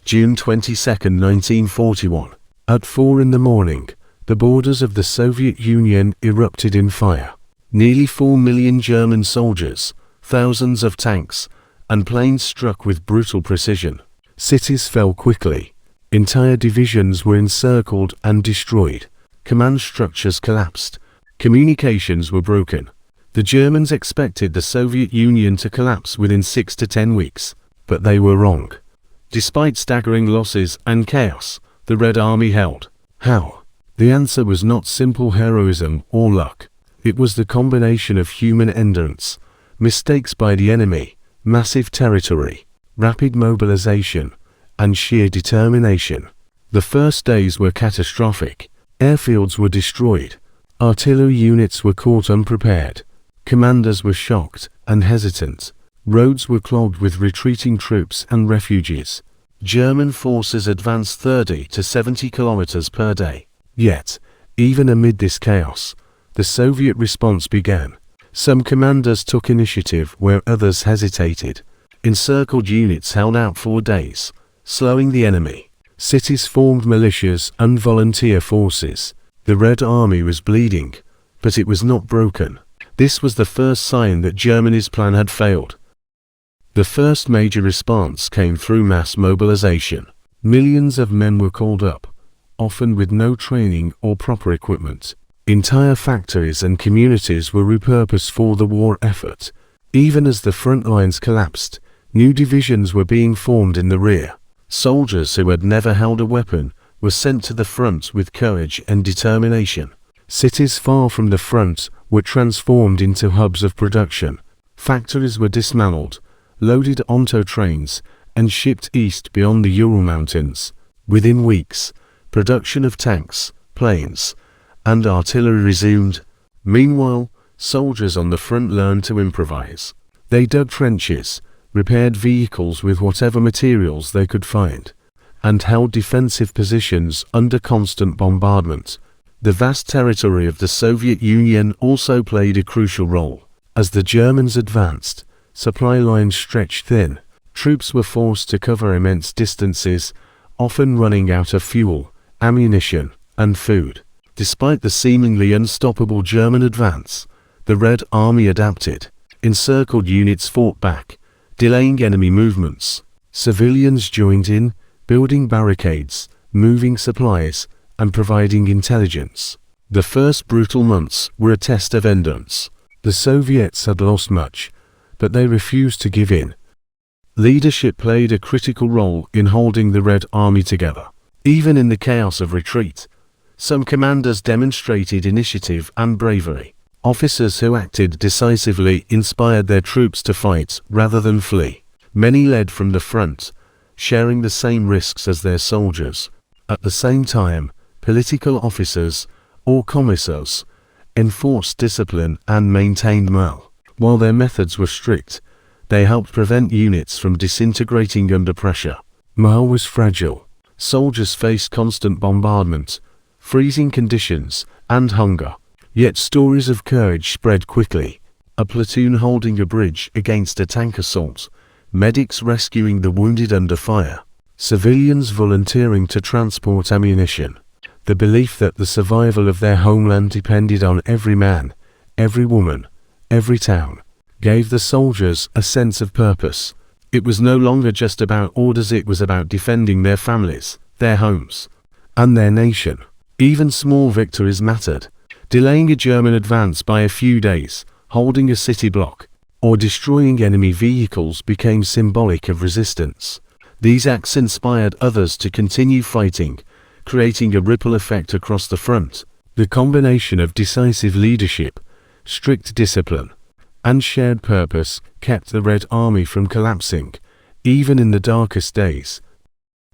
June 22, 1941. At 4 in the morning, the borders of the Soviet Union erupted in fire. Nearly 4 million German soldiers, thousands of tanks, and planes struck with brutal precision. Cities fell quickly. Entire divisions were encircled and destroyed. Command structures collapsed. Communications were broken. The Germans expected the Soviet Union to collapse within 6 to 10 weeks, but they were wrong. Despite staggering losses and chaos, the Red Army held. How? The answer was not simple heroism or luck. It was the combination of human endurance, mistakes by the enemy, massive territory, rapid mobilization, and sheer determination. The first days were catastrophic. Airfields were destroyed. Artillery units were caught unprepared. Commanders were shocked and hesitant. Roads were clogged with retreating troops and refugees. German forces advanced 30 to 70 kilometers per day. Yet, even amid this chaos, the Soviet response began. Some commanders took initiative where others hesitated. Encircled units held out for days, slowing the enemy. Cities formed militias and volunteer forces. The Red Army was bleeding, but it was not broken. This was the first sign that Germany's plan had failed. The first major response came through mass mobilization. Millions of men were called up, often with no training or proper equipment. Entire factories and communities were repurposed for the war effort. Even as the front lines collapsed, new divisions were being formed in the rear. Soldiers who had never held a weapon were sent to the front with courage and determination. Cities far from the front were transformed into hubs of production. Factories were dismantled, loaded onto trains, and shipped east beyond the Ural Mountains. Within weeks, production of tanks, planes, and artillery resumed. Meanwhile, soldiers on the front learned to improvise. They dug trenches, repaired vehicles with whatever materials they could find, and held defensive positions under constant bombardment. The vast territory of the Soviet Union also played a crucial role. As the Germans advanced, supply lines stretched thin. Troops were forced to cover immense distances, often running out of fuel, ammunition, and food. Despite the seemingly unstoppable German advance, the Red Army adapted. Encircled units fought back, delaying enemy movements. Civilians joined in, building barricades, moving supplies, and providing intelligence. The first brutal months were a test of endurance. The Soviets had lost much, but they refused to give in. Leadership played a critical role in holding the Red Army together. Even in the chaos of retreat, some commanders demonstrated initiative and bravery. Officers who acted decisively inspired their troops to fight rather than flee. Many led from the front, sharing the same risks as their soldiers. At the same time, political officers, or commissars, enforced discipline and maintained morale. While their methods were strict, they helped prevent units from disintegrating under pressure. Morale was fragile. Soldiers faced constant bombardment, freezing conditions, and hunger. Yet stories of courage spread quickly. A platoon holding a bridge against a tank assault, medics rescuing the wounded under fire, civilians volunteering to transport ammunition. The belief that the survival of their homeland depended on every man, every woman, every town, gave the soldiers a sense of purpose. It was no longer just about orders, it was about defending their families, their homes, and their nation. Even small victories mattered. Delaying a German advance by a few days, holding a city block, or destroying enemy vehicles became symbolic of resistance. These acts inspired others to continue fighting, creating a ripple effect across the front. The combination of decisive leadership, strict discipline, and shared purpose kept the Red Army from collapsing, even in the darkest days.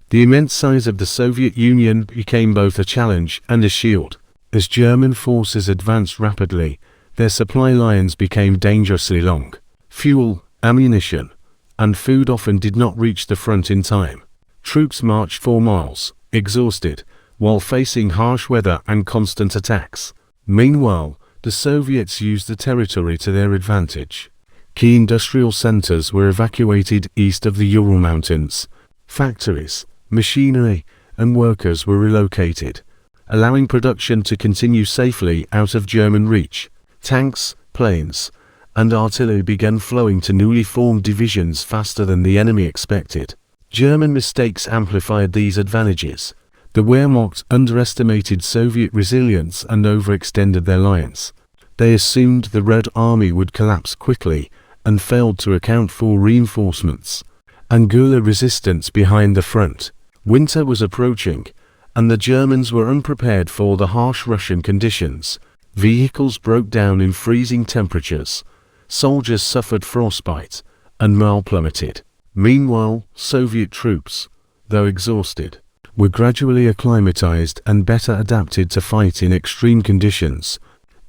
The immense size of the Soviet Union became both a challenge and a shield. As German forces advanced rapidly, their supply lines became dangerously long. Fuel, ammunition, and food often did not reach the front in time. Troops marched 4 miles, exhausted, while facing harsh weather and constant attacks. Meanwhile, the Soviets used the territory to their advantage. Key industrial centers were evacuated east of the Ural Mountains. Factories, machinery, and workers were relocated, allowing production to continue safely out of German reach. Tanks, planes, and artillery began flowing to newly formed divisions faster than the enemy expected. German mistakes amplified these advantages. The Wehrmacht underestimated Soviet resilience and overextended their lines. They assumed the Red Army would collapse quickly and failed to account for reinforcements and guerrilla resistance behind the front. Winter was approaching, and the Germans were unprepared for the harsh Russian conditions. Vehicles broke down in freezing temperatures, soldiers suffered frostbite, and morale plummeted. Meanwhile, Soviet troops, though exhausted, were gradually acclimatized and better adapted to fight in extreme conditions.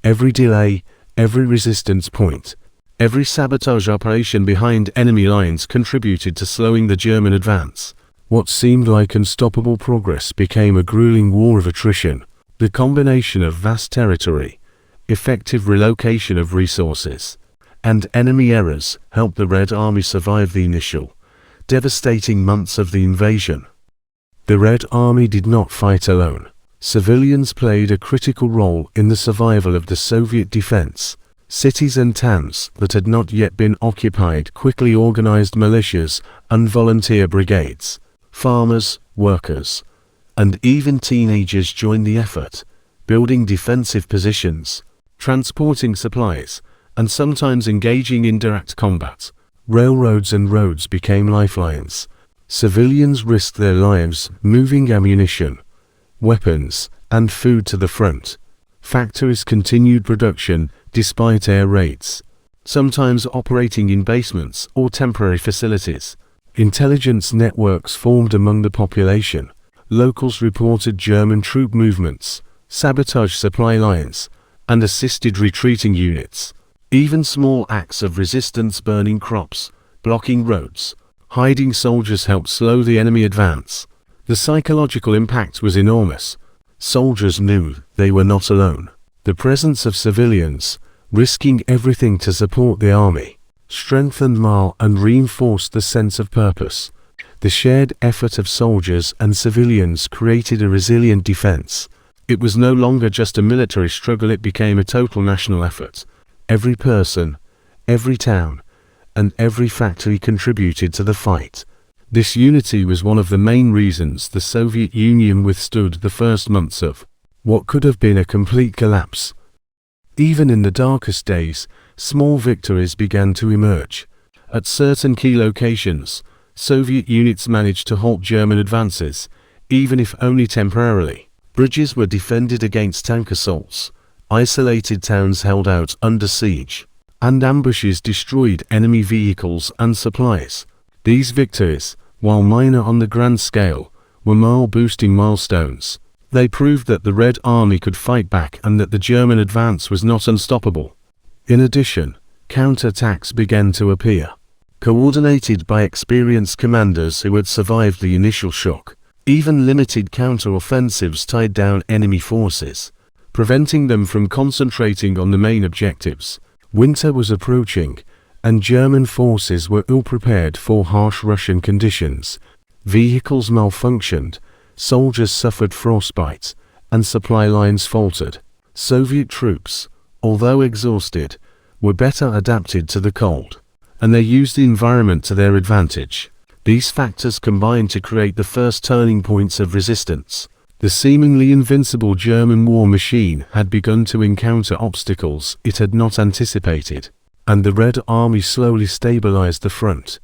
Every delay, every resistance point, every sabotage operation behind enemy lines contributed to slowing the German advance. What seemed like unstoppable progress became a grueling war of attrition. The combination of vast territory, effective relocation of resources, and enemy errors helped the Red Army survive the initial, devastating months of the invasion. The Red Army did not fight alone. Civilians played a critical role in the survival of the Soviet defense. Cities and towns that had not yet been occupied quickly organized militias and volunteer brigades. Farmers, workers, and even teenagers joined the effort, building defensive positions, transporting supplies, and sometimes engaging in direct combat. Railroads and roads became lifelines. Civilians risked their lives moving ammunition, weapons, and food to the front. Factories continued production despite air raids, sometimes operating in basements or temporary facilities. Intelligence networks formed among the population. Locals reported German troop movements, sabotaged supply lines, and assisted retreating units. Even small acts of resistance, burning crops, blocking roads, hiding soldiers, helped slow the enemy advance. The psychological impact was enormous. Soldiers knew they were not alone. The presence of civilians, risking everything to support the army, strengthened morale and reinforced the sense of purpose. The shared effort of soldiers and civilians created a resilient defense. It was no longer just a military struggle, it became a total national effort. Every person, every town, and every factory contributed to the fight. This unity was one of the main reasons the Soviet Union withstood the first months of what could have been a complete collapse. Even in the darkest days, small victories began to emerge. At certain key locations, Soviet units managed to halt German advances, even if only temporarily. Bridges were defended against tank assaults. Isolated towns held out under siege, and ambushes destroyed enemy vehicles and supplies. These victories, while minor on the grand scale, were morale-boosting milestones. They proved that the Red Army could fight back and that the German advance was not unstoppable. In addition, counterattacks began to appear, coordinated by experienced commanders who had survived the initial shock. Even limited counter-offensives tied down enemy forces, preventing them from concentrating on the main objectives. Winter was approaching, and German forces were ill-prepared for harsh Russian conditions. Vehicles malfunctioned, soldiers suffered frostbite, and supply lines faltered. Soviet troops, although exhausted, were better adapted to the cold, and they used the environment to their advantage. These factors combined to create the first turning points of resistance. The seemingly invincible German war machine had begun to encounter obstacles it had not anticipated, and the Red Army slowly stabilized the front.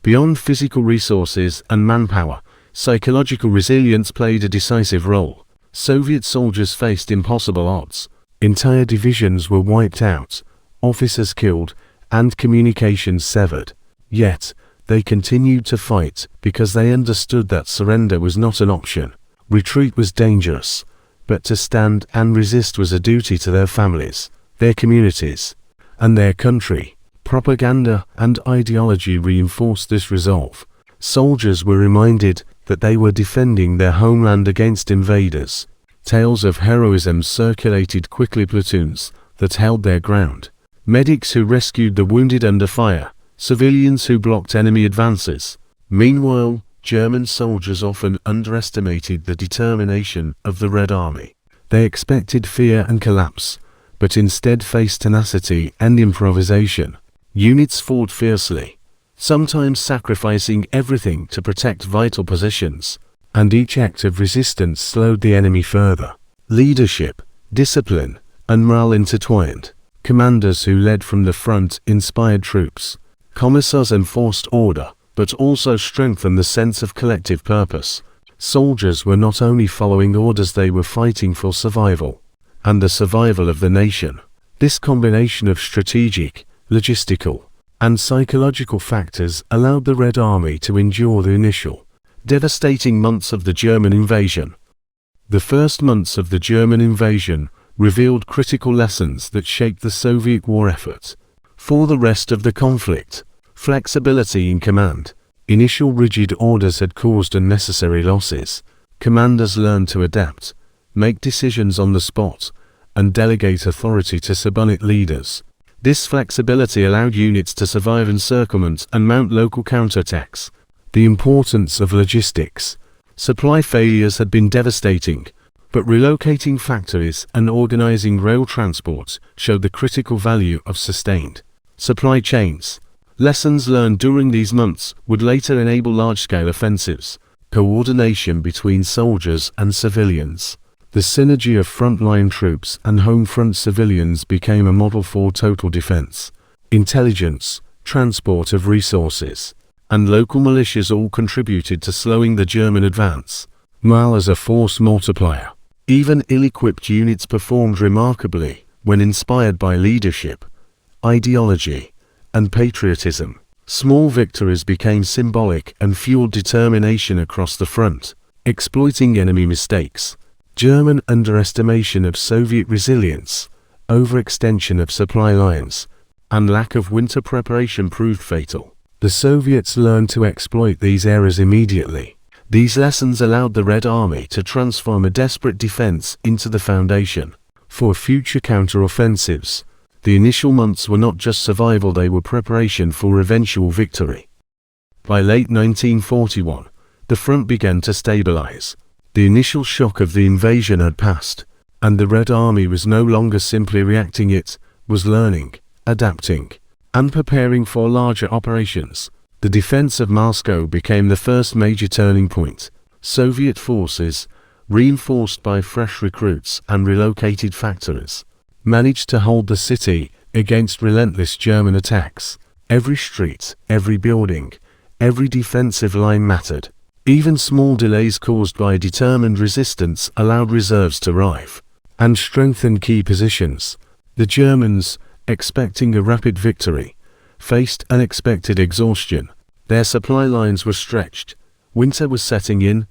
Beyond physical resources and manpower, psychological resilience played a decisive role. Soviet soldiers faced impossible odds. Entire divisions were wiped out, officers killed, and communications severed. Yet, they continued to fight because they understood that surrender was not an option. Retreat was dangerous, but to stand and resist was a duty to their families, their communities, and their country. Propaganda and ideology reinforced this resolve. Soldiers were reminded that they were defending their homeland against invaders. Tales of heroism circulated quickly, platoons that held their ground, medics who rescued the wounded under fire, civilians who blocked enemy advances. Meanwhile, German soldiers often underestimated the determination of the Red Army. They expected fear and collapse, but instead faced tenacity and improvisation. Units fought fiercely, sometimes sacrificing everything to protect vital positions, and each act of resistance slowed the enemy further. Leadership, discipline, and morale intertwined. Commanders who led from the front inspired troops. Commissars enforced order, but also strengthened the sense of collective purpose. Soldiers were not only following orders, they were fighting for survival, and the survival of the nation. This combination of strategic, logistical, and psychological factors allowed the Red Army to endure the initial, devastating months of the German invasion. The first months of the German invasion revealed critical lessons that shaped the Soviet war effort. For the rest of the conflict, flexibility in command. Initial rigid orders had caused unnecessary losses. Commanders learned to adapt, make decisions on the spot, and delegate authority to subordinate leaders. This flexibility allowed units to survive encirclement and mount local counterattacks. The importance of logistics. Supply failures had been devastating, but relocating factories and organizing rail transport showed the critical value of sustained supply chains. Lessons learned during these months would later enable large-scale offensives. Coordination between soldiers and civilians. The synergy of frontline troops and home front civilians became a model for total defense. Intelligence, transport of resources, and local militias all contributed to slowing the German advance. Morale as a force multiplier. Even ill-equipped units performed remarkably when inspired by leadership, ideology, and patriotism. Small victories became symbolic and fueled determination across the front. Exploiting enemy mistakes. German underestimation of Soviet resilience, overextension of supply lines, and lack of winter preparation proved fatal. The Soviets learned to exploit these errors immediately. These lessons allowed the Red Army to transform a desperate defense into the foundation for future counter-offensives. The initial months were not just survival, they were preparation for eventual victory. By late 1941, the front began to stabilize. The initial shock of the invasion had passed, and the Red Army was no longer simply reacting, it was learning, adapting, and preparing for larger operations. The defense of Moscow became the first major turning point. Soviet forces, reinforced by fresh recruits and relocated factories, managed to hold the city against relentless German attacks. Every street, every building, every defensive line mattered. Even small delays caused by determined resistance allowed reserves to arrive and strengthen key positions. The Germans, expecting a rapid victory, faced unexpected exhaustion. Their supply lines were stretched, winter was setting in,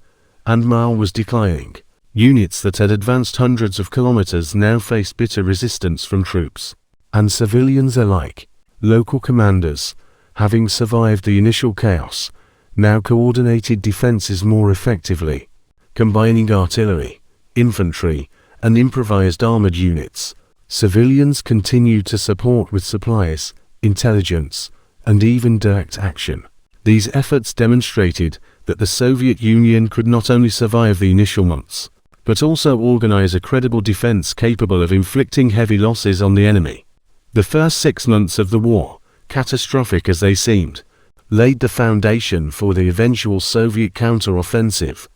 and morale was declining. Units that had advanced hundreds of kilometers now faced bitter resistance from troops and civilians alike. Local commanders, having survived the initial chaos, now coordinated defenses more effectively, combining artillery, infantry, and improvised armored units. Civilians continued to support with supplies, intelligence, and even direct action. These efforts demonstrated that the Soviet Union could not only survive the initial months, but also organize a credible defense capable of inflicting heavy losses on the enemy. The first 6 months of the war, catastrophic as they seemed, laid the foundation for the eventual Soviet counter-offensive.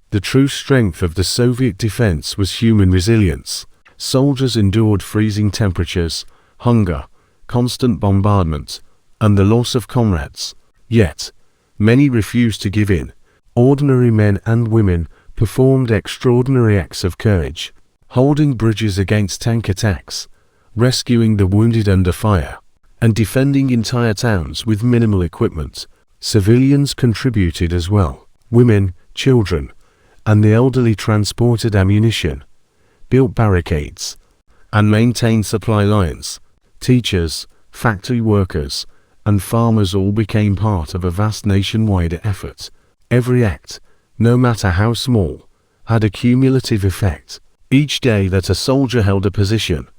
The true strength of the Soviet defense was human resilience. Soldiers endured freezing temperatures, hunger, constant bombardment, and the loss of comrades. Yet, many refused to give in. Ordinary men and women performed extraordinary acts of courage, holding bridges against tank attacks, rescuing the wounded under fire, and defending entire towns with minimal equipment. Civilians contributed as well. Women, children, and the elderly transported ammunition, built barricades, and maintained supply lines. Teachers, factory workers, and farmers all became part of a vast nationwide effort. Every act, no matter how small, had a cumulative effect. Each day that a soldier held a position,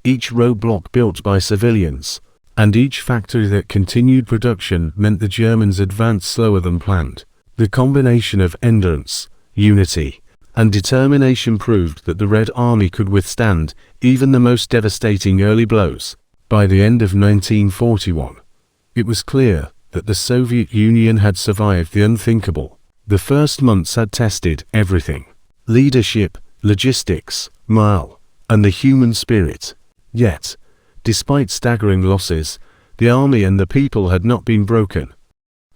each roadblock built by civilians, and each factory that continued production meant the Germans advanced slower than planned. The combination of endurance, unity, and determination proved that the Red Army could withstand even the most devastating early blows. By the end of 1941, it was clear that the Soviet Union had survived the unthinkable. The first months had tested everything: leadership, logistics, morale, and the human spirit. Yet, despite staggering losses, the army and the people had not been broken.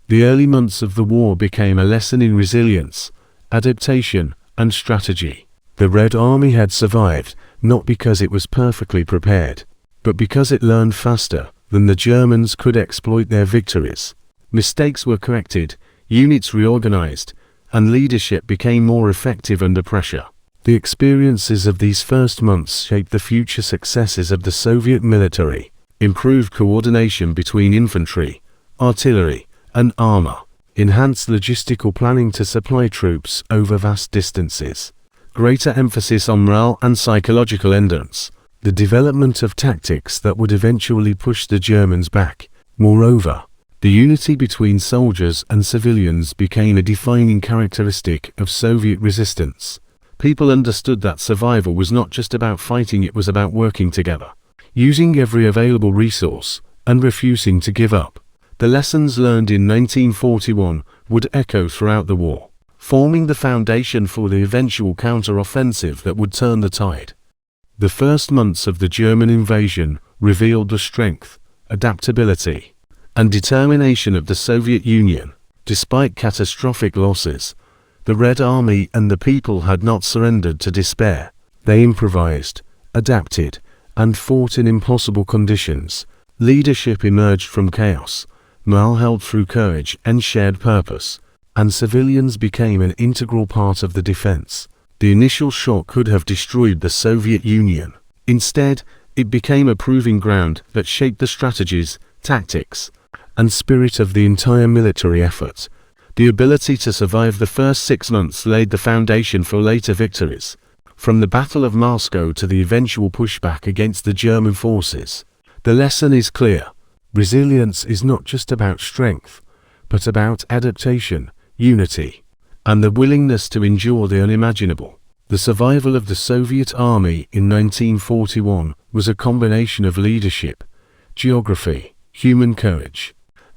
The early months of the war became a lesson in resilience, adaptation, and strategy. The Red Army had survived not because it was perfectly prepared, but because it learned faster than the Germans could exploit their victories. Mistakes were corrected, units reorganized, and leadership became more effective under pressure. The experiences of these first months shaped the future successes of the Soviet military. Improved coordination between infantry, artillery, and armor, enhanced logistical planning to supply troops over vast distances, greater emphasis on morale and psychological endurance, the development of tactics that would eventually push the Germans back. Moreover, the unity between soldiers and civilians became a defining characteristic of Soviet resistance. People understood that survival was not just about fighting, it was about working together, using every available resource, and refusing to give up. The lessons learned in 1941 would echo throughout the war, forming the foundation for the eventual counter-offensive that would turn the tide. The first months of the German invasion revealed the strength, adaptability, and determination of the Soviet Union. Despite catastrophic losses, the Red Army and the people had not surrendered to despair. They improvised, adapted, and fought in impossible conditions. Leadership emerged from chaos, morale held through courage and shared purpose, and civilians became an integral part of the defense. The initial shock could have destroyed the Soviet Union. Instead, it became a proving ground that shaped the strategies, tactics, and spirit of the entire military effort. The ability to survive the first 6 months laid the foundation for later victories, from the Battle of Moscow to the eventual pushback against the German forces. The lesson is clear. Resilience is not just about strength, but about adaptation, unity, and the willingness to endure the unimaginable. The survival of the Soviet Army in 1941 was a combination of leadership, geography, human courage,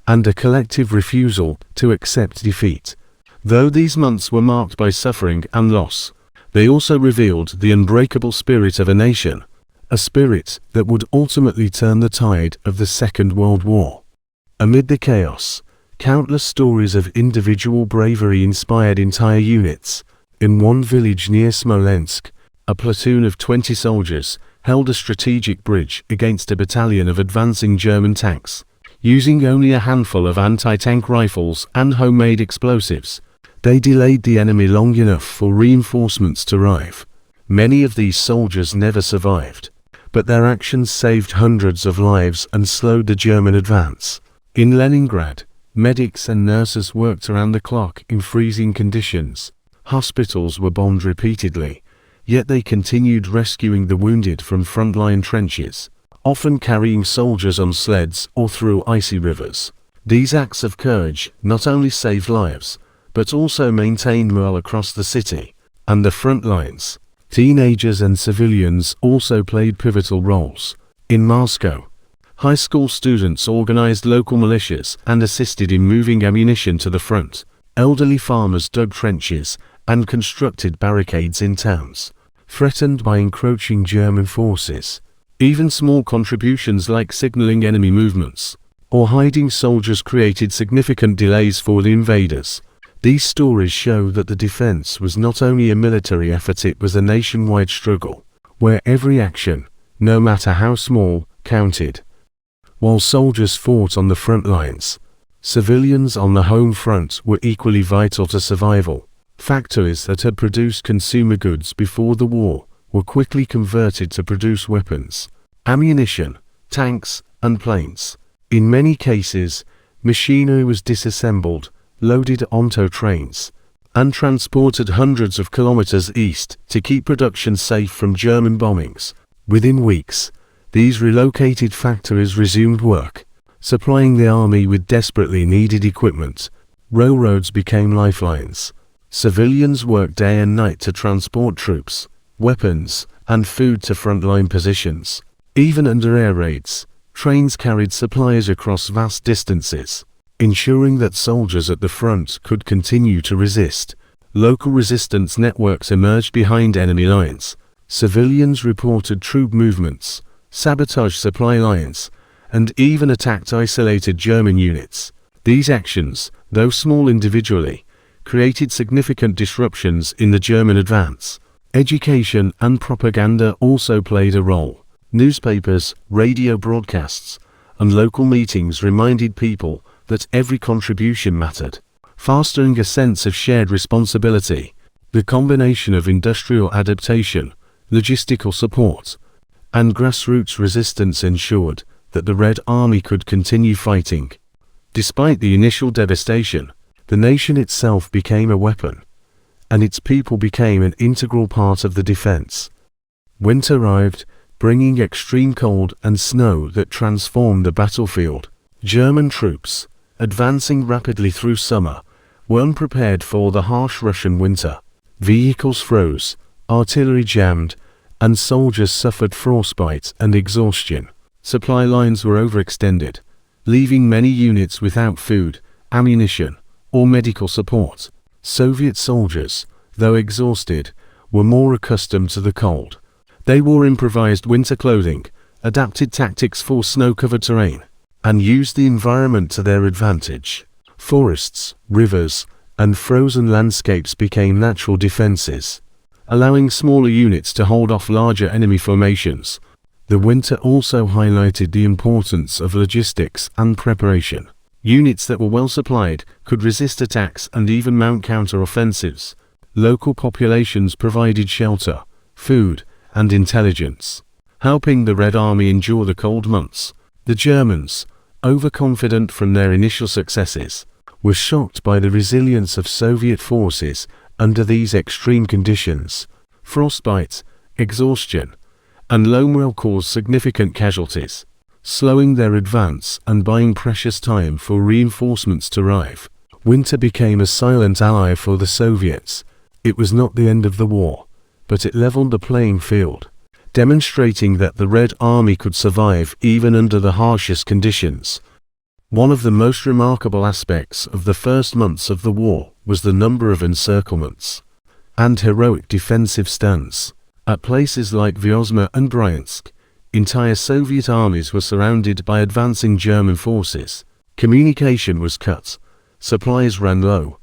and a collective refusal to accept defeat. Though these months were marked by suffering and loss, they also revealed the unbreakable spirit of a nation, a spirit that would ultimately turn the tide of the Second World War. Amid the chaos, countless stories of individual bravery inspired entire units. In one village near Smolensk, a platoon of 20 soldiers held a strategic bridge against a battalion of advancing German tanks. Using only a handful of anti-tank rifles and homemade explosives, they delayed the enemy long enough for reinforcements to arrive. Many of these soldiers never survived, but their actions saved hundreds of lives and slowed the German advance. In Leningrad, medics and nurses worked around the clock in freezing conditions. Hospitals were bombed repeatedly, yet they continued rescuing the wounded from frontline trenches, often carrying soldiers on sleds or through icy rivers. These acts of courage not only saved lives, but also maintained morale across the city and the front lines. Teenagers and civilians also played pivotal roles. In Moscow, high school students organized local militias and assisted in moving ammunition to the front. Elderly farmers dug trenches and constructed barricades in towns, threatened by encroaching German forces. Even small contributions like signaling enemy movements or hiding soldiers created significant delays for the invaders. These stories show that the defense was not only a military effort, it was a nationwide struggle, where every action, no matter how small, counted. While soldiers fought on the front lines, civilians on the home front were equally vital to survival. Factories that had produced consumer goods before the war were quickly converted to produce weapons, ammunition, tanks, and planes. In many cases, machinery was disassembled, loaded onto trains, and transported hundreds of kilometers east to keep production safe from German bombings. Within weeks, these relocated factories resumed work, supplying the army with desperately needed equipment. Railroads became lifelines. Civilians worked day and night to transport troops, weapons, and food to frontline positions. Even under air raids, trains carried supplies across vast distances, ensuring that soldiers at the front could continue to resist. Local resistance networks emerged behind enemy lines. Civilians reported troop movements, sabotaged supply lines, and even attacked isolated German units. These actions, though small individually, created significant disruptions in the German advance. Education and propaganda also played a role. Newspapers, radio broadcasts, and local meetings reminded people that every contribution mattered, fostering a sense of shared responsibility. The combination of industrial adaptation, logistical support, and grassroots resistance ensured that the Red Army could continue fighting. Despite the initial devastation, the nation itself became a weapon, and its people became an integral part of the defense. Winter arrived, bringing extreme cold and snow that transformed the battlefield. German troops, advancing rapidly through summer, were unprepared for the harsh Russian winter. Vehicles froze, artillery jammed, and soldiers suffered frostbite and exhaustion. Supply lines were overextended, leaving many units without food, ammunition, or medical support. Soviet soldiers, though exhausted, were more accustomed to the cold. They wore improvised winter clothing, adapted tactics for snow-covered terrain, and used the environment to their advantage. Forests, rivers, and frozen landscapes became natural defenses, allowing smaller units to hold off larger enemy formations. The winter also highlighted the importance of logistics and preparation. Units that were well supplied could resist attacks and even mount counter-offensives. Local populations provided shelter, food, and intelligence, helping the Red Army endure the cold months. The Germans, overconfident from their initial successes, were shocked by the resilience of Soviet forces under these extreme conditions. Frostbite, exhaustion, and low morale caused significant casualties, slowing their advance and buying precious time for reinforcements to arrive. Winter became a silent ally for the Soviets. It was not the end of the war, but it leveled the playing field, demonstrating that the Red Army could survive even under the harshest conditions. One of the most remarkable aspects of the first months of the war was the number of encirclements and heroic defensive stands. At places like Vyazma and Bryansk, entire Soviet armies were surrounded by advancing German forces. Communication was cut, supplies ran low,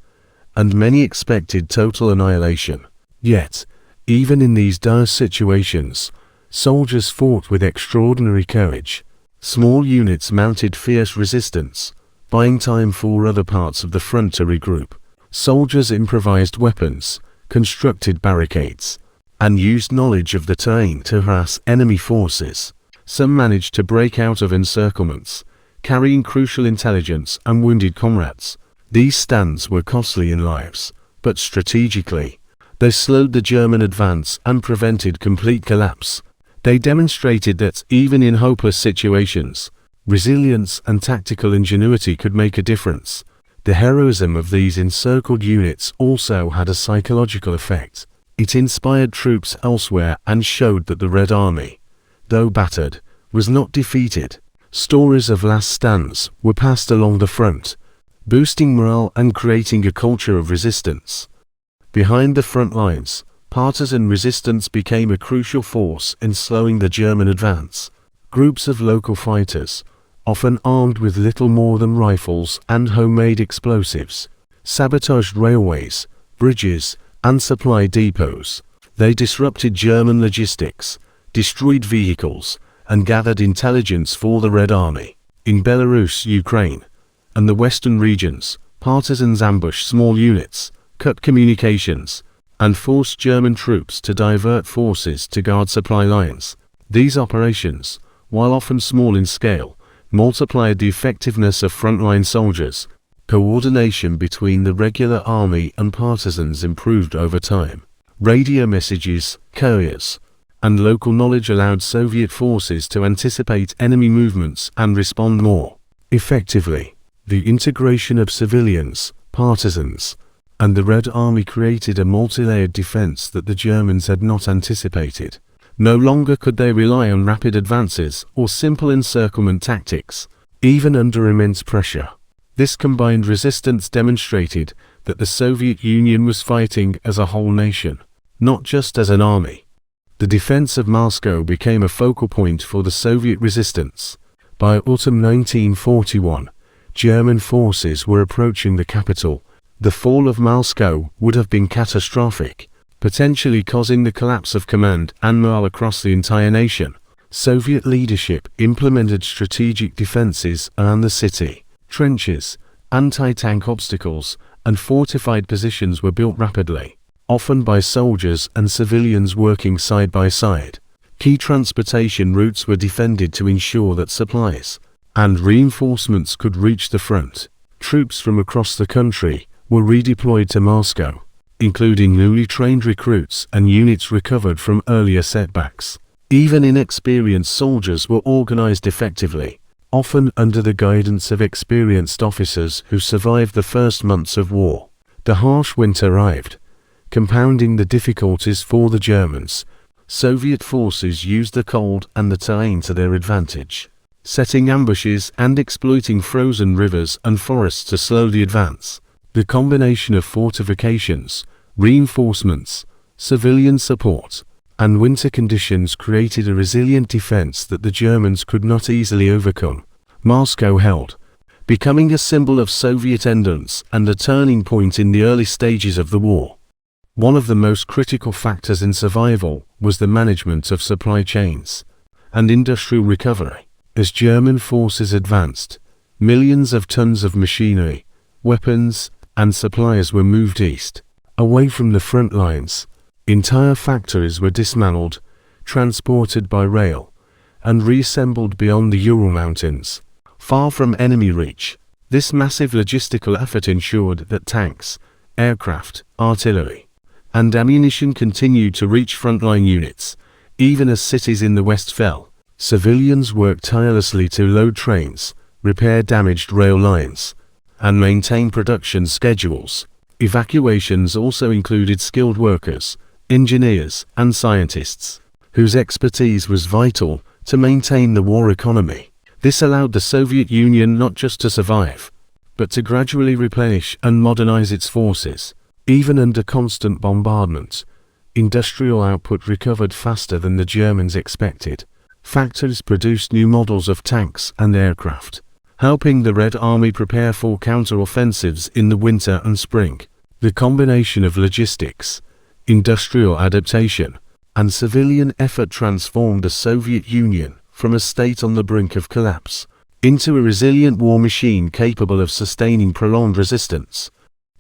and many expected total annihilation. Yet, even in these dire situations, soldiers fought with extraordinary courage. Small units mounted fierce resistance, buying time for other parts of the front to regroup. Soldiers improvised weapons, constructed barricades, and used knowledge of the terrain to harass enemy forces. Some managed to break out of encirclements, carrying crucial intelligence and wounded comrades. These stands were costly in lives, but strategically, they slowed the German advance and prevented complete collapse. They demonstrated that even in hopeless situations, resilience and tactical ingenuity could make a difference. The heroism of these encircled units also had a psychological effect. It inspired troops elsewhere and showed that the Red Army, though battered, was not defeated. Stories of last stands were passed along the front, boosting morale and creating a culture of resistance. Behind the front lines, partisan resistance became a crucial force in slowing the German advance. Groups of local fighters, often armed with little more than rifles and homemade explosives, sabotaged railways, bridges, and supply depots. They disrupted German logistics, destroyed vehicles, and gathered intelligence for the Red Army. In Belarus, Ukraine, and the western regions, partisans ambushed small units, cut communications, and forced German troops to divert forces to guard supply lines. These operations, while often small in scale, multiplied the effectiveness of frontline soldiers. Coordination between the regular army and partisans improved over time. Radio messages, couriers, and local knowledge allowed Soviet forces to anticipate enemy movements and respond more effectively. The integration of civilians, partisans, and the Red Army created a multi-layered defense that the Germans had not anticipated. No longer could they rely on rapid advances or simple encirclement tactics, even under immense pressure. This combined resistance demonstrated that the Soviet Union was fighting as a whole nation, not just as an army. The defense of Moscow became a focal point for the Soviet resistance. By autumn 1941, German forces were approaching the capital. The fall of Moscow would have been catastrophic, potentially causing the collapse of command and morale across the entire nation. Soviet leadership implemented strategic defenses around the city. Trenches, anti-tank obstacles, and fortified positions were built rapidly, often by soldiers and civilians working side by side. Key transportation routes were defended to ensure that supplies and reinforcements could reach the front. Troops from across the country were redeployed to Moscow, including newly trained recruits and units recovered from earlier setbacks. Even inexperienced soldiers were organized effectively, often under the guidance of experienced officers who survived the first months of war. The harsh winter arrived, compounding the difficulties for the Germans. Soviet forces used the cold and the terrain to their advantage, setting ambushes and exploiting frozen rivers and forests to slow the advance. The combination of fortifications, reinforcements, civilian support, and winter conditions created a resilient defense that the Germans could not easily overcome. Moscow held, becoming a symbol of Soviet endurance and a turning point in the early stages of the war. One of the most critical factors in survival was the management of supply chains and industrial recovery. As German forces advanced, millions of tons of machinery, weapons, and supplies were moved east, away from the front lines. Entire factories were dismantled, transported by rail, and reassembled beyond the Ural Mountains, far from enemy reach. This massive logistical effort ensured that tanks, aircraft, artillery, and ammunition continued to reach frontline units, even as cities in the west fell. Civilians worked tirelessly to load trains, repair damaged rail lines, and maintain production schedules. Evacuations also included skilled workers, engineers, and scientists, whose expertise was vital to maintain the war economy. This allowed the Soviet Union not just to survive, but to gradually replenish and modernize its forces. Even under constant bombardment, industrial output recovered faster than the Germans expected. Factories produced new models of tanks and aircraft, helping the Red Army prepare for counter-offensives in the winter and spring. The combination of logistics, industrial adaptation, and civilian effort transformed the Soviet Union from a state on the brink of collapse into a resilient war machine capable of sustaining prolonged resistance.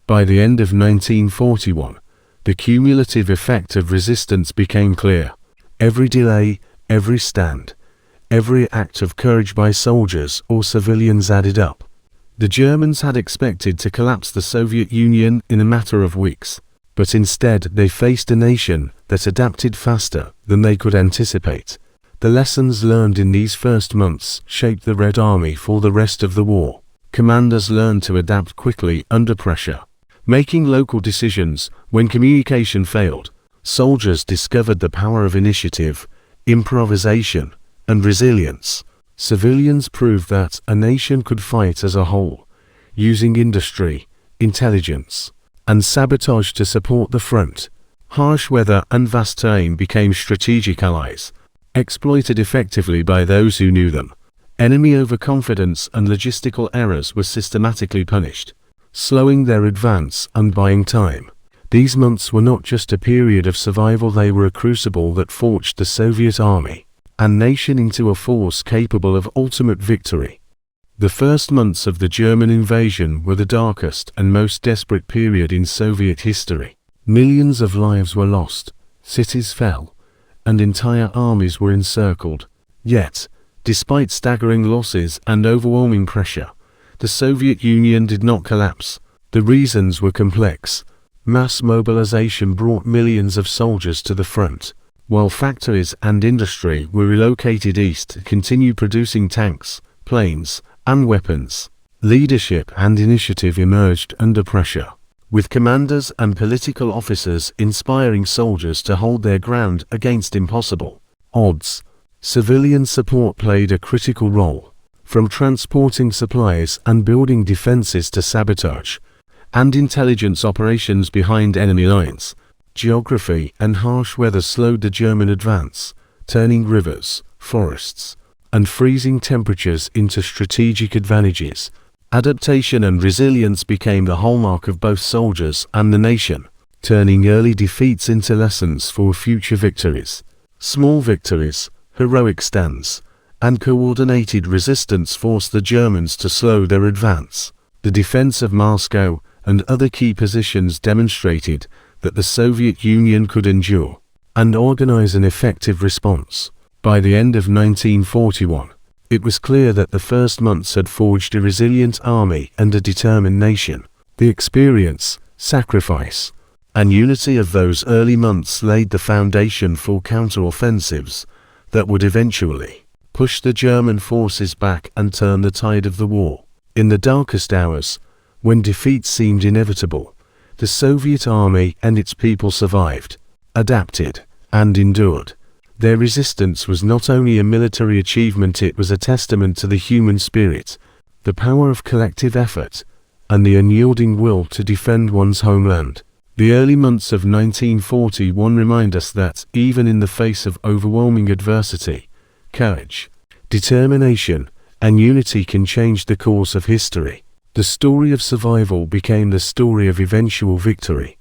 By the end of 1941, the cumulative effect of resistance became clear. Every delay, every stand, every act of courage by soldiers or civilians added up. The Germans had expected to collapse the Soviet Union in a matter of weeks, but instead they faced a nation that adapted faster than they could anticipate. The lessons learned in these first months shaped the Red Army for the rest of the war. Commanders learned to adapt quickly under pressure, making local decisions when communication failed. Soldiers discovered the power of initiative, improvisation, and resilience. Civilians proved that a nation could fight as a whole, using industry, intelligence, and sabotage to support the front. Harsh weather and vast terrain became strategic allies, exploited effectively by those who knew them. Enemy overconfidence and logistical errors were systematically punished, slowing their advance and buying time. These months were not just a period of survival, they were a crucible that forged the Soviet army and nation into a force capable of ultimate victory. The first months of the German invasion were the darkest and most desperate period in Soviet history. Millions of lives were lost, cities fell, and entire armies were encircled. Yet, despite staggering losses and overwhelming pressure, the Soviet Union did not collapse. The reasons were complex. Mass mobilization brought millions of soldiers to the front, while factories and industry were relocated east to continue producing tanks, planes, and weapons. Leadership and initiative emerged under pressure, with commanders and political officers inspiring soldiers to hold their ground against impossible odds. Civilian support played a critical role, from transporting supplies and building defenses to sabotage and intelligence operations behind enemy lines. Geography and harsh weather slowed the German advance, turning rivers, forests, and freezing temperatures into strategic advantages. Adaptation and resilience became the hallmark of both soldiers and the nation, turning early defeats into lessons for future victories. Small victories, heroic stands, and coordinated resistance forced the Germans to slow their advance. The defense of Moscow and other key positions demonstrated that the Soviet Union could endure and organize an effective response. By the end of 1941, it was clear that the first months had forged a resilient army and a determined nation. The experience, sacrifice, and unity of those early months laid the foundation for counteroffensives that would eventually push the German forces back and turn the tide of the war. In the darkest hours, when defeat seemed inevitable, the Soviet army and its people survived, adapted, and endured. Their resistance was not only a military achievement, it was a testament to the human spirit, the power of collective effort, and the unyielding will to defend one's homeland. The early months of 1941 remind us that, even in the face of overwhelming adversity, courage, determination, and unity can change the course of history. The story of survival became the story of eventual victory.